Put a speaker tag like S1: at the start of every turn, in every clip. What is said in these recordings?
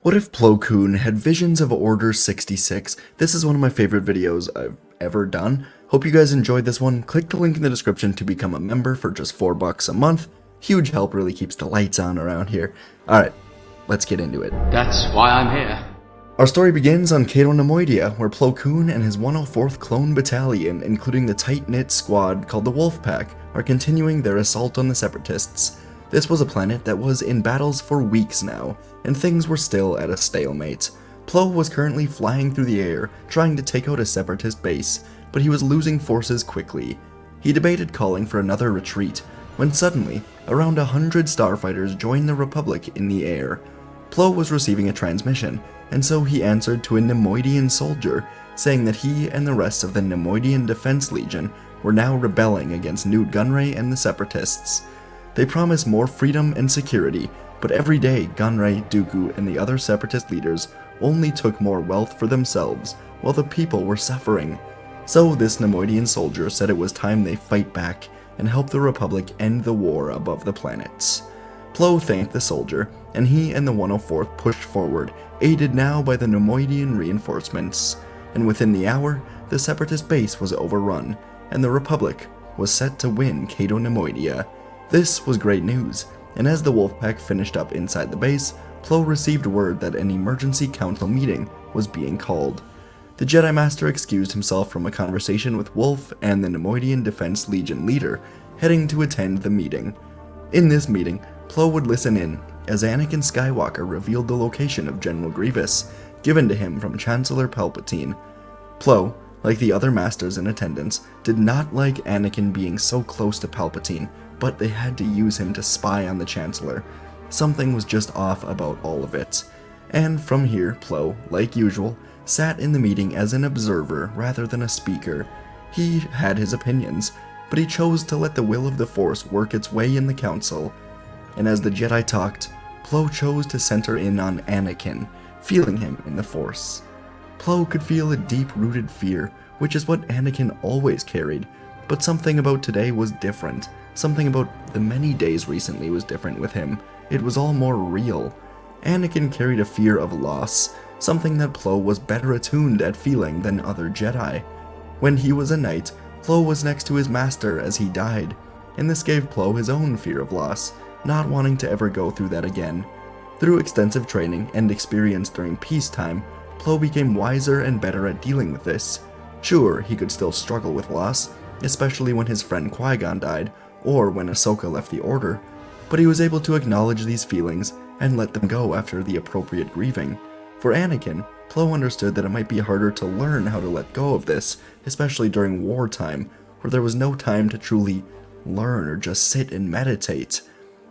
S1: What if Plo Koon had visions of Order 66? This is one of my favorite videos I've ever done. Hope you guys enjoyed this one. Click the link in the description to become a member for just $4 a month. Huge help, really keeps the lights on around here. Alright, let's get into it.
S2: That's why I'm here.
S1: Our story begins on Neimoidian, where Plo Koon and his 104th Clone Battalion, including the tight-knit squad called the Wolf Pack, are continuing their assault on the Separatists. This was a planet that was in battles for weeks now, and things were still at a stalemate. Plo was currently flying through the air, trying to take out a Separatist base, but he was losing forces quickly. He debated calling for another retreat, when suddenly, around 100 starfighters joined the Republic in the air. Plo was receiving a transmission, and so he answered to a Neimoidian soldier, saying that he and the rest of the Neimoidian Defense Legion were now rebelling against Nute Gunray and the Separatists. They promised more freedom and security, but every day Gunray, Dooku, and the other Separatist leaders only took more wealth for themselves, while the people were suffering. So this Neimoidian soldier said it was time they fight back and help the Republic end the war above the planets. Plo thanked the soldier, and he and the 104th pushed forward, aided now by the Neimoidian reinforcements. And within the hour, the Separatist base was overrun, and the Republic was set to win Cato Neimoidia. This was great news, and as the Wolfpack finished up inside the base, Plo received word that an emergency council meeting was being called. The Jedi Master excused himself from a conversation with Wolf and the Neimoidian Defense Legion leader, heading to attend the meeting. In this meeting, Plo would listen in as Anakin Skywalker revealed the location of General Grievous, given to him from Chancellor Palpatine. Plo, like the other masters in attendance, did not like Anakin being so close to Palpatine, but they had to use him to spy on the Chancellor. Something was just off about all of it. And from here, Plo, like usual, sat in the meeting as an observer rather than a speaker. He had his opinions, but he chose to let the will of the Force work its way in the Council. And as the Jedi talked, Plo chose to center in on Anakin, feeling him in the Force. Plo could feel a deep-rooted fear, which is what Anakin always carried, but something about today was different. Something about the many days recently was different with him. It was all more real. Anakin carried a fear of loss, something that Plo was better attuned at feeling than other Jedi. When he was a knight, Plo was next to his master as he died, and this gave Plo his own fear of loss, not wanting to ever go through that again. Through extensive training and experience during peacetime, Plo became wiser and better at dealing with this. Sure, he could still struggle with loss, especially when his friend Qui-Gon died, or when Ahsoka left the Order, but he was able to acknowledge these feelings and let them go after the appropriate grieving. For Anakin, Plo understood that it might be harder to learn how to let go of this, especially during wartime, where there was no time to truly learn or just sit and meditate.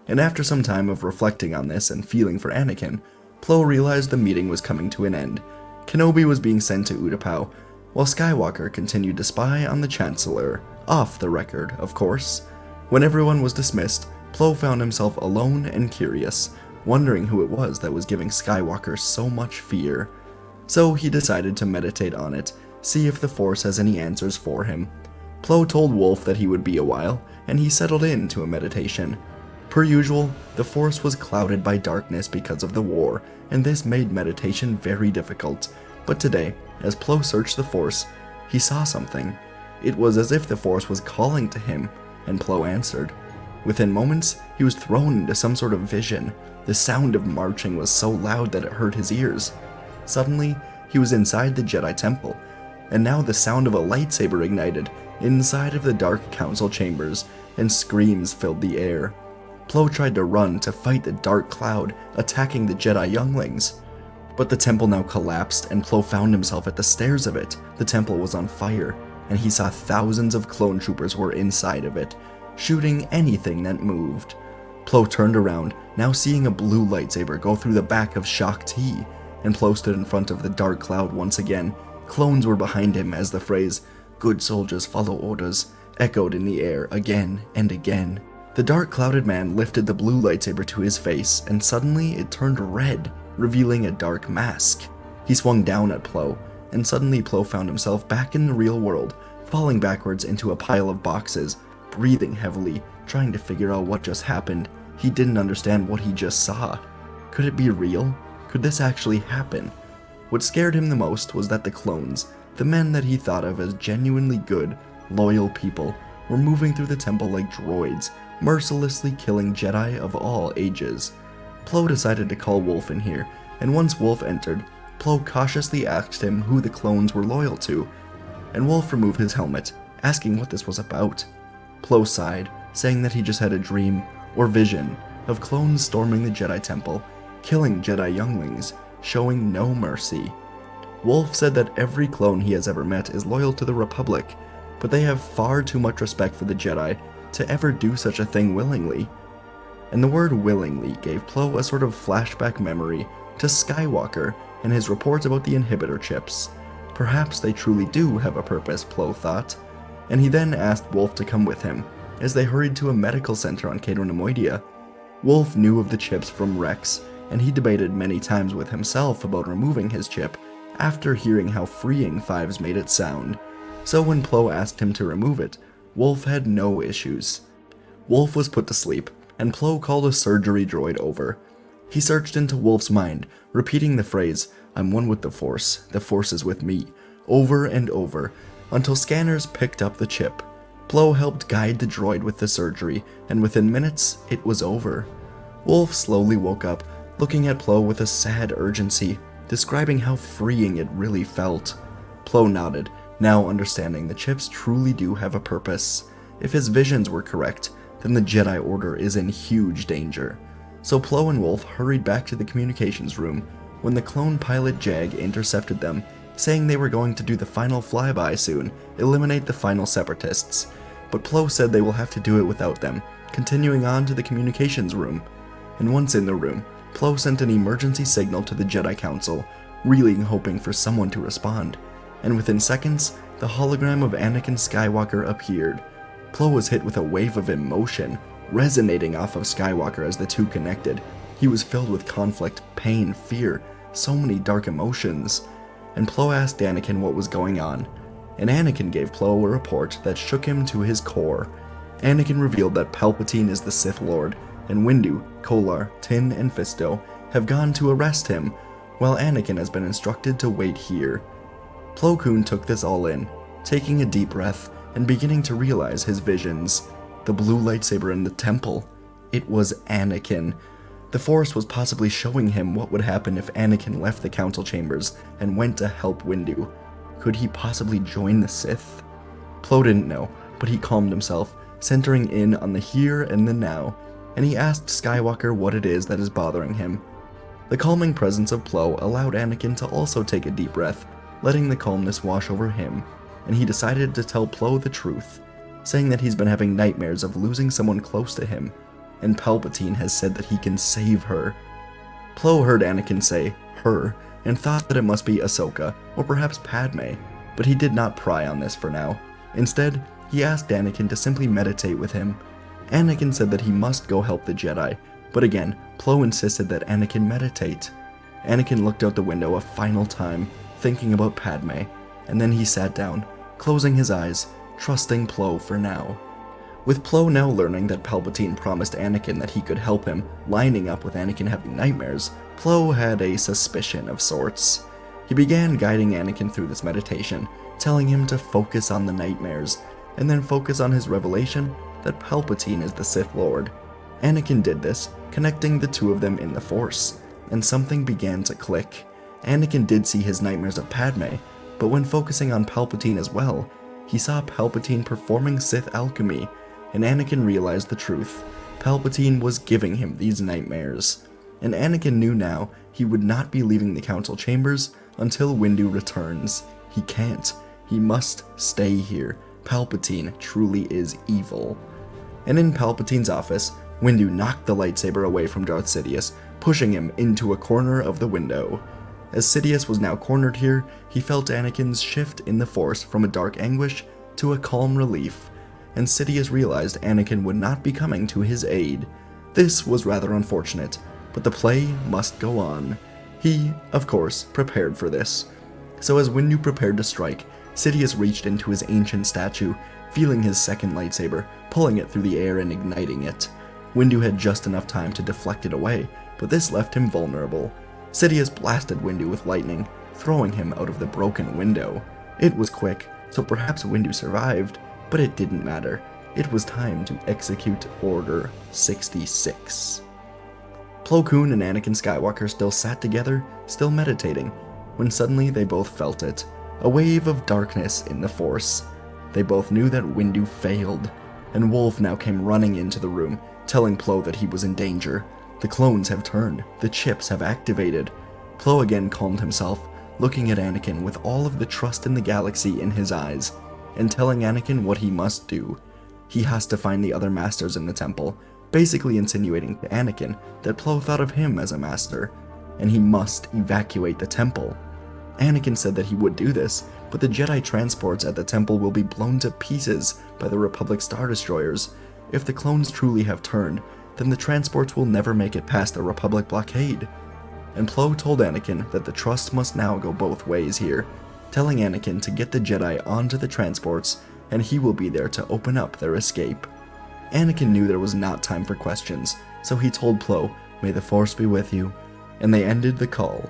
S1: And after some time of reflecting on this and feeling for Anakin, Plo realized the meeting was coming to an end. Kenobi was being sent to Utapau, while Skywalker continued to spy on the Chancellor, off the record, of course. When everyone was dismissed, Plo found himself alone and curious, wondering who it was that was giving Skywalker so much fear. So he decided to meditate on it, see if the Force has any answers for him. Plo told Wolf that he would be a while, and he settled into a meditation. Per usual, the Force was clouded by darkness because of the war, and this made meditation very difficult. But today, as Plo searched the Force, he saw something. It was as if the Force was calling to him, and Plo answered. Within moments, he was thrown into some sort of vision. The sound of marching was so loud that it hurt his ears. Suddenly, he was inside the Jedi Temple, and now the sound of a lightsaber ignited inside of the Dark Council chambers, and screams filled the air. Plo tried to run to fight the dark cloud attacking the Jedi younglings. But the temple now collapsed, and Plo found himself at the stairs of it. The temple was on fire, and he saw thousands of clone troopers were inside of it, shooting anything that moved. Plo turned around, now seeing a blue lightsaber go through the back of Shaak Ti, and Plo stood in front of the dark cloud once again. Clones were behind him as the phrase, "Good soldiers follow orders," echoed in the air again and again. The dark clouded man lifted the blue lightsaber to his face, and suddenly it turned red, revealing a dark mask. He swung down at Plo, and suddenly Plo found himself back in the real world, falling backwards into a pile of boxes, breathing heavily, trying to figure out what just happened. He didn't understand what he just saw. Could it be real? Could this actually happen? What scared him the most was that the clones, the men that he thought of as genuinely good, loyal people, were moving through the temple like droids, mercilessly killing Jedi of all ages. Plo decided to call Wolf in here, and once Wolf entered, Plo cautiously asked him who the clones were loyal to, and Wolf removed his helmet, asking what this was about. Plo sighed, saying that he just had a dream, or vision, of clones storming the Jedi Temple, killing Jedi younglings, showing no mercy. Wolf said that every clone he has ever met is loyal to the Republic, but they have far too much respect for the Jedi to ever do such a thing willingly. And the word willingly gave Plo a sort of flashback memory to Skywalker and his reports about the inhibitor chips. Perhaps they truly do have a purpose, Plo thought, and he then asked Wolf to come with him, as they hurried to a medical center on Cato Neimoidia. Wolf knew of the chips from Rex, and he debated many times with himself about removing his chip after hearing how freeing Fives made it sound. So when Plo asked him to remove it, Wolf had no issues. Wolf was put to sleep, and Plo called a surgery droid over. He searched into Wolf's mind, repeating the phrase, "I'm one with the Force is with me," over and over, until scanners picked up the chip. Plo helped guide the droid with the surgery, and within minutes, it was over. Wolf slowly woke up, looking at Plo with a sad urgency, describing how freeing it really felt. Plo nodded, now understanding the chips truly do have a purpose. If his visions were correct, then the Jedi Order is in huge danger. So Plo and Wolf hurried back to the communications room when the clone pilot Jag intercepted them, saying they were going to do the final flyby soon, eliminate the final separatists. But Plo said they will have to do it without them, continuing on to the communications room. And once in the room, Plo sent an emergency signal to the Jedi Council, really hoping for someone to respond. And within seconds, the hologram of Anakin Skywalker appeared. Plo was hit with a wave of emotion, resonating off of Skywalker as the two connected. He was filled with conflict, pain, fear, so many dark emotions. And Plo asked Anakin what was going on, and Anakin gave Plo a report that shook him to his core. Anakin revealed that Palpatine is the Sith Lord, and Windu, Kolar, Tin, and Fisto have gone to arrest him, while Anakin has been instructed to wait here. Plo Koon took this all in, taking a deep breath and beginning to realize his visions. The blue lightsaber in the temple. It was Anakin. The Force was possibly showing him what would happen if Anakin left the council chambers and went to help Windu. Could he possibly join the Sith? Plo didn't know, but he calmed himself, centering in on the here and the now, and he asked Skywalker what it is that is bothering him. The calming presence of Plo allowed Anakin to also take a deep breath, letting the calmness wash over him, and he decided to tell Plo the truth, saying that he's been having nightmares of losing someone close to him, and Palpatine has said that he can save her. Plo heard Anakin say her, and thought that it must be Ahsoka, or perhaps Padme, but he did not pry on this for now. Instead, he asked Anakin to simply meditate with him. Anakin said that he must go help the Jedi, but again, Plo insisted that Anakin meditate. Anakin looked out the window a final time, thinking about Padme, and then he sat down, closing his eyes, trusting Plo for now. With Plo now learning that Palpatine promised Anakin that he could help him, lining up with Anakin having nightmares, Plo had a suspicion of sorts. He began guiding Anakin through this meditation, telling him to focus on the nightmares, and then focus on his revelation that Palpatine is the Sith Lord. Anakin did this, connecting the two of them in the Force, and something began to click. Anakin did see his nightmares of Padme, but when focusing on Palpatine as well, he saw Palpatine performing Sith alchemy, and Anakin realized the truth. Palpatine was giving him these nightmares. And Anakin knew now he would not be leaving the council chambers until Windu returns. He can't. He must stay here. Palpatine truly is evil. And in Palpatine's office, Windu knocked the lightsaber away from Darth Sidious, pushing him into a corner of the window. As Sidious was now cornered here, he felt Anakin's shift in the Force from a dark anguish to a calm relief, and Sidious realized Anakin would not be coming to his aid. This was rather unfortunate, but the play must go on. He, of course, prepared for this. So as Windu prepared to strike, Sidious reached into his ancient statue, feeling his second lightsaber, pulling it through the air and igniting it. Windu had just enough time to deflect it away, but this left him vulnerable. Sidious blasted Windu with lightning, throwing him out of the broken window. It was quick, so perhaps Windu survived, but it didn't matter. It was time to execute Order 66. Plo Koon and Anakin Skywalker still sat together, still meditating, when suddenly they both felt it. A wave of darkness in the Force. They both knew that Windu failed, and Wolf now came running into the room, telling Plo that he was in danger. The clones have turned, the chips have activated. Plo again calmed himself, looking at Anakin with all of the trust in the galaxy in his eyes, and telling Anakin what he must do. He has to find the other masters in the temple, basically insinuating to Anakin that Plo thought of him as a master, and he must evacuate the temple. Anakin said that he would do this, but the Jedi transports at the temple will be blown to pieces by the Republic Star Destroyers. If the clones truly have turned, then the transports will never make it past the Republic blockade. And Plo told Anakin that the trust must now go both ways here, telling Anakin to get the Jedi onto the transports, and he will be there to open up their escape. Anakin knew there was not time for questions, so he told Plo, "May the Force be with you," and they ended the call.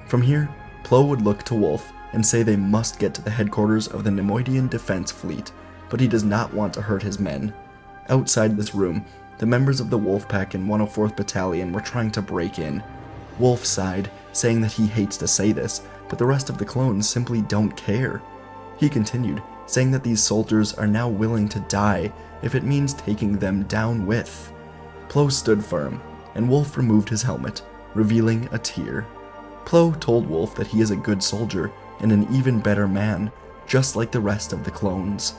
S1: From here, Plo would look to Wolf and say they must get to the headquarters of the Neimoidian Defense Fleet, but he does not want to hurt his men. Outside this room, the members of the Wolf Pack and 104th Battalion were trying to break in. Wolf sighed, saying that he hates to say this, but the rest of the clones simply don't care. He continued, saying that these soldiers are now willing to die if it means taking them down with. Plo stood firm, and Wolf removed his helmet, revealing a tear. Plo told Wolf that he is a good soldier and an even better man, just like the rest of the clones.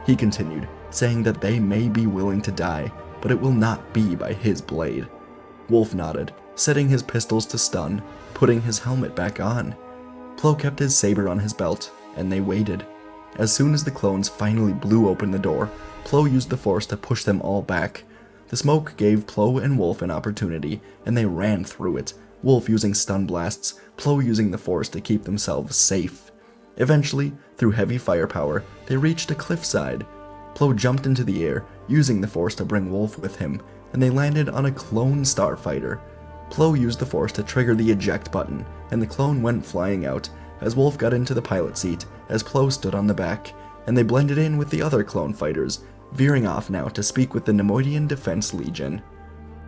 S1: He continued, saying that they may be willing to die, but it will not be by his blade. Wolf nodded, setting his pistols to stun, putting his helmet back on. Plo kept his saber on his belt, and they waited. As soon as the clones finally blew open the door, Plo used the Force to push them all back. The smoke gave Plo and Wolf an opportunity, and they ran through it, Wolf using stun blasts, Plo using the Force to keep themselves safe. Eventually, through heavy firepower, they reached a cliffside. Plo jumped into the air, using the Force to bring Wolf with him, and they landed on a clone starfighter. Plo used the Force to trigger the eject button, and the clone went flying out, as Wolf got into the pilot seat, as Plo stood on the back, and they blended in with the other clone fighters, veering off now to speak with the Neimoidian Defense Legion.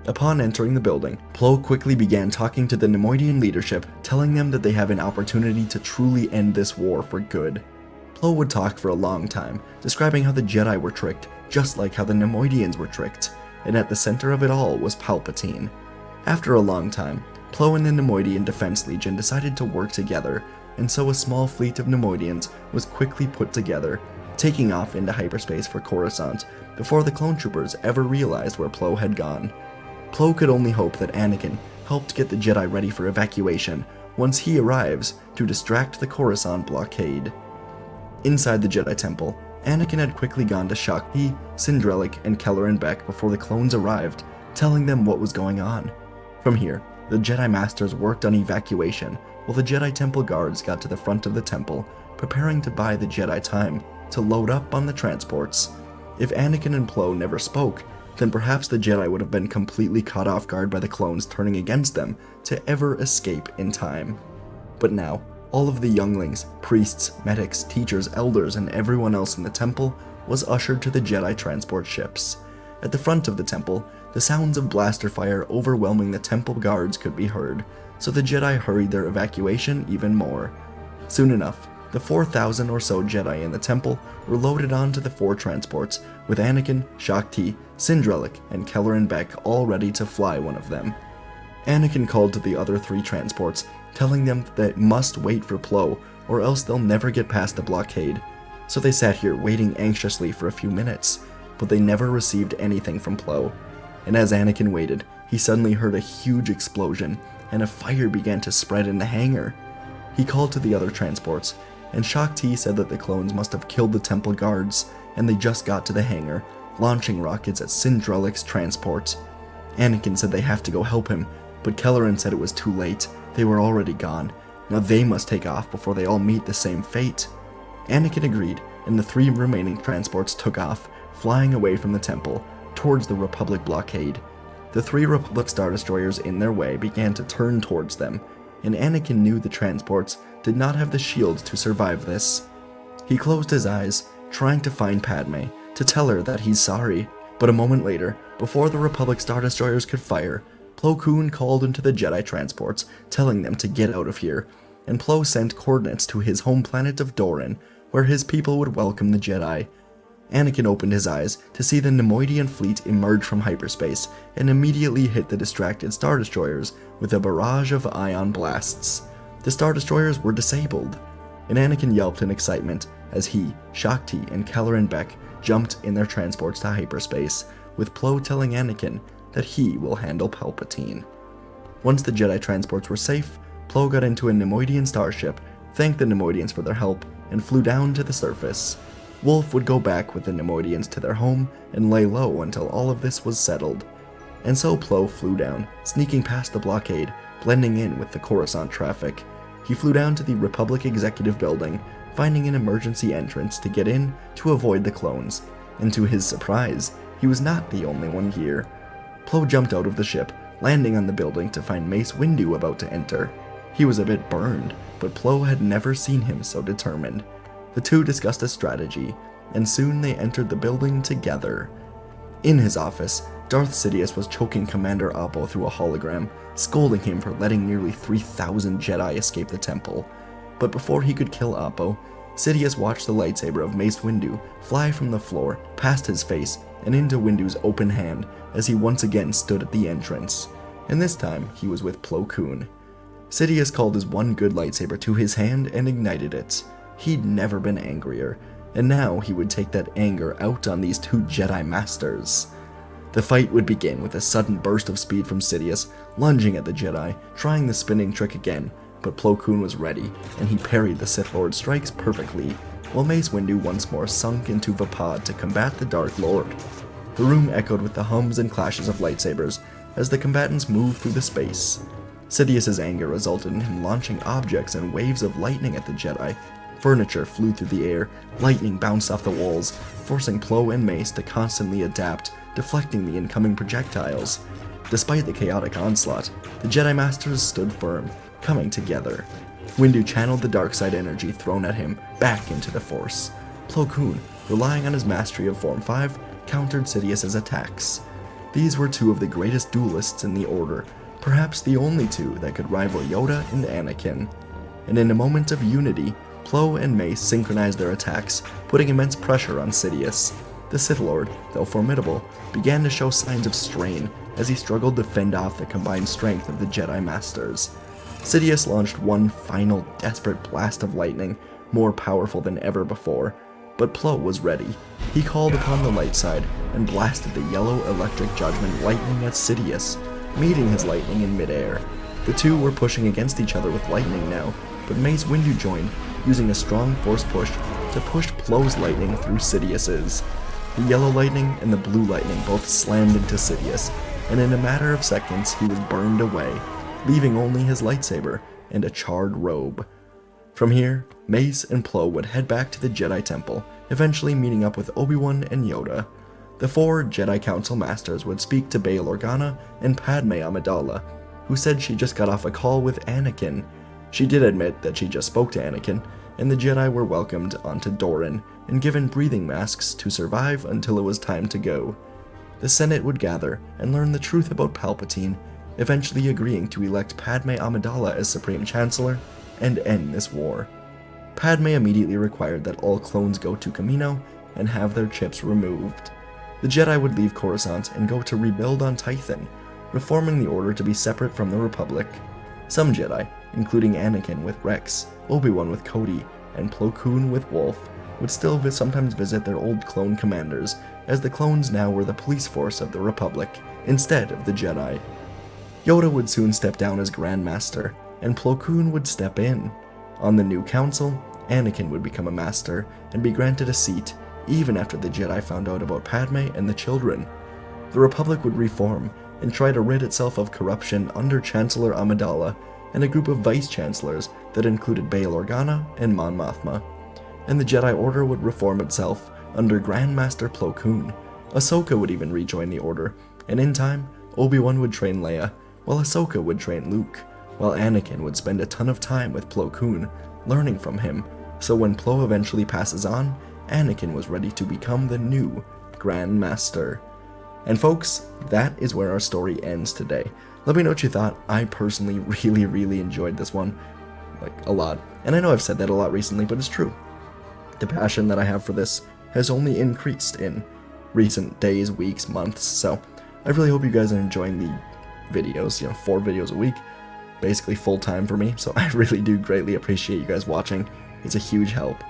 S1: Upon entering the building, Plo quickly began talking to the Neimoidian leadership, telling them that they have an opportunity to truly end this war for good. Plo would talk for a long time, describing how the Jedi were tricked, just like how the Neimoidians were tricked, and at the center of it all was Palpatine. After a long time, Plo and the Neimoidian Defense Legion decided to work together, and so a small fleet of Neimoidians was quickly put together, taking off into hyperspace for Coruscant before the clone troopers ever realized where Plo had gone. Plo could only hope that Anakin helped get the Jedi ready for evacuation once he arrives to distract the Coruscant blockade. Inside the Jedi Temple, Anakin had quickly gone to Shaak Ti, Syndrellic, and Kelleran Beck before the clones arrived, telling them what was going on. From here, the Jedi Masters worked on evacuation, while the Jedi Temple guards got to the front of the temple, preparing to buy the Jedi time to load up on the transports. If Anakin and Plo never spoke, then perhaps the Jedi would have been completely caught off guard by the clones turning against them to ever escape in time. But now, all of the younglings, priests, medics, teachers, elders, and everyone else in the temple was ushered to the Jedi transport ships. At the front of the temple, the sounds of blaster fire overwhelming the temple guards could be heard, so the Jedi hurried their evacuation even more. Soon enough, the 4,000 or so Jedi in the temple were loaded onto the 4 transports, with Anakin, Shaak Ti, Syndrellic, and Kelleran Beck all ready to fly one of them. Anakin called to the other 3 transports, telling them that they must wait for Plo, or else they'll never get past the blockade. So they sat here waiting anxiously for a few minutes, but they never received anything from Plo. And as Anakin waited, he suddenly heard a huge explosion, and a fire began to spread in the hangar. He called to the other transports, and Shaak Ti said that the clones must have killed the temple guards, and they just got to the hangar, launching rockets at Syndrellic's transport. Anakin said they have to go help him, but Kelleran said it was too late, they were already gone. Now they must take off before they all meet the same fate. Anakin agreed, and the 3 remaining transports took off, flying away from the temple, towards the Republic blockade. The 3 Republic Star Destroyers in their way began to turn towards them. and Anakin knew the transports did not have the shields to survive this. He closed his eyes, trying to find Padme, to tell her that he's sorry, but a moment later, before the Republic Star Destroyers could fire, Plo Koon called into the Jedi transports, telling them to get out of here, and Plo sent coordinates to his home planet of Doran, where his people would welcome the Jedi. Anakin opened his eyes to see the Neimoidian fleet emerge from hyperspace and immediately hit the distracted Star Destroyers with a barrage of ion blasts. The Star Destroyers were disabled, and Anakin yelped in excitement as he, Shakti, and Kelleran Beck jumped in their transports to hyperspace, with Plo telling Anakin that he will handle Palpatine. Once the Jedi transports were safe, Plo got into a Neimoidian starship, thanked the Neimoidians for their help, and flew down to the surface. Wolf would go back with the Neimoidians to their home and lay low until all of this was settled. And so Plo flew down, sneaking past the blockade, blending in with the Coruscant traffic. He flew down to the Republic Executive Building, finding an emergency entrance to get in to avoid the clones, and to his surprise, he was not the only one here. Plo jumped out of the ship, landing on the building to find Mace Windu about to enter. He was a bit burned, but Plo had never seen him so determined. The two discussed a strategy, and soon they entered the building together. In his office, Darth Sidious was choking Commander Appo through a hologram, scolding him for letting nearly 3,000 Jedi escape the temple. But before he could kill Appo, Sidious watched the lightsaber of Mace Windu fly from the floor, past his face, and into Windu's open hand as he once again stood at the entrance. And this time, he was with Plo Koon. Sidious called his one good lightsaber to his hand and ignited it. He'd never been angrier, and now he would take that anger out on these two Jedi Masters. The fight would begin with a sudden burst of speed from Sidious, lunging at the Jedi, trying the spinning trick again, but Plo Koon was ready, and he parried the Sith Lord's strikes perfectly, while Mace Windu once more sunk into Vapad to combat the Dark Lord. The room echoed with the hums and clashes of lightsabers as the combatants moved through the space. Sidious's anger resulted in him launching objects and waves of lightning at the Jedi. Furniture flew through the air, lightning bounced off the walls, forcing Plo and Mace to constantly adapt, deflecting the incoming projectiles. Despite the chaotic onslaught, the Jedi Masters stood firm, coming together. Windu channeled the dark side energy thrown at him back into the Force. Plo Koon, relying on his mastery of Form 5, countered Sidious's attacks. These were two of the greatest duelists in the Order, perhaps the only two that could rival Yoda and Anakin. And in a moment of unity, Plo and Mace synchronized their attacks, putting immense pressure on Sidious. The Sith Lord, though formidable, began to show signs of strain as he struggled to fend off the combined strength of the Jedi Masters. Sidious launched one final desperate blast of lightning, more powerful than ever before, but Plo was ready. He called upon the light side and blasted the yellow electric judgment lightning at Sidious, meeting his lightning in midair. The two were pushing against each other with lightning now, but Mace Windu joined, using a strong force push to push Plo's lightning through Sidious's. The yellow lightning and the blue lightning both slammed into Sidious, and in a matter of seconds he was burned away, leaving only his lightsaber and a charred robe. From here, Mace and Plo would head back to the Jedi Temple, eventually meeting up with Obi-Wan and Yoda. The four Jedi Council Masters would speak to Bail Organa and Padme Amidala, who said she just got off a call with Anakin. She did admit that she just spoke to Anakin, and the Jedi were welcomed onto Doran and given breathing masks to survive until it was time to go. The Senate would gather and learn the truth about Palpatine, eventually agreeing to elect Padme Amidala as Supreme Chancellor and end this war. Padme immediately required that all clones go to Kamino and have their chips removed. The Jedi would leave Coruscant and go to rebuild on Tython, reforming the Order to be separate from the Republic. Some Jedi, including Anakin with Rex, Obi-Wan with Cody, and Plo Koon with Wolf, would still sometimes visit their old clone commanders, as the clones now were the police force of the Republic, instead of the Jedi. Yoda would soon step down as Grand Master, and Plo Koon would step in. On the new council, Anakin would become a master and be granted a seat, even after the Jedi found out about Padme and the children. The Republic would reform and try to rid itself of corruption under Chancellor Amidala and a group of vice-chancellors that included Bail Organa and Mon Mothma. And the Jedi Order would reform itself under Grand Master Plo Koon. Ahsoka would even rejoin the Order, and in time, Obi-Wan would train Leia, while Ahsoka would train Luke. while Anakin would spend a ton of time with Plo Koon, learning from him, so when Plo eventually passes on, Anakin was ready to become the new Grand Master. And folks, that is where our story ends today. Let me know what you thought. I personally really enjoyed this one, like, a lot. And I know I've said that a lot recently, but it's true. The passion that I have for this has only increased in recent days, weeks, months, so I really hope you guys are enjoying the videos, 4 videos a week, basically full time for me, so I really do greatly appreciate you guys watching. It's a huge help.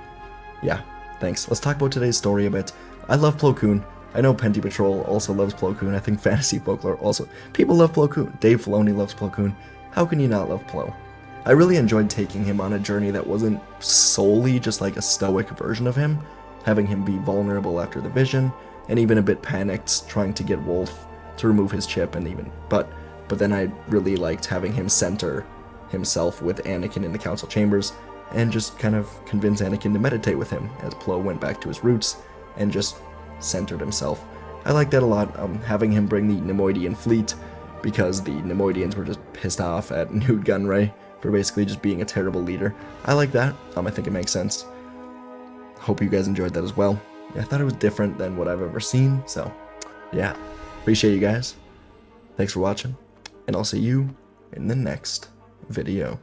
S1: Yeah, thanks. Let's talk about today's story a bit. I love Plo Koon. I know Penti Patrol also loves Plo Koon. I think Fantasy Folklore also. People love Plo Koon. Dave Filoni loves Plo Koon. How can you not love Plo? I really enjoyed taking him on a journey that wasn't solely just like a stoic version of him, having him be vulnerable after the vision, and even a bit panicked trying to get Wolf to remove his chip, and even but then I really liked having him center himself with Anakin in the council chambers and just kind of convince Anakin to meditate with him as Plo went back to his roots and just centered himself. I like that a lot, having him bring the Neimoidian fleet because the Neimoidians were just pissed off at Newt Gunray for basically just being a terrible leader. I like that. I think it makes sense. Hope you guys enjoyed that as well. I thought it was different than what I've ever seen, so yeah. Appreciate you guys. Thanks for watching, and I'll see you in the next video.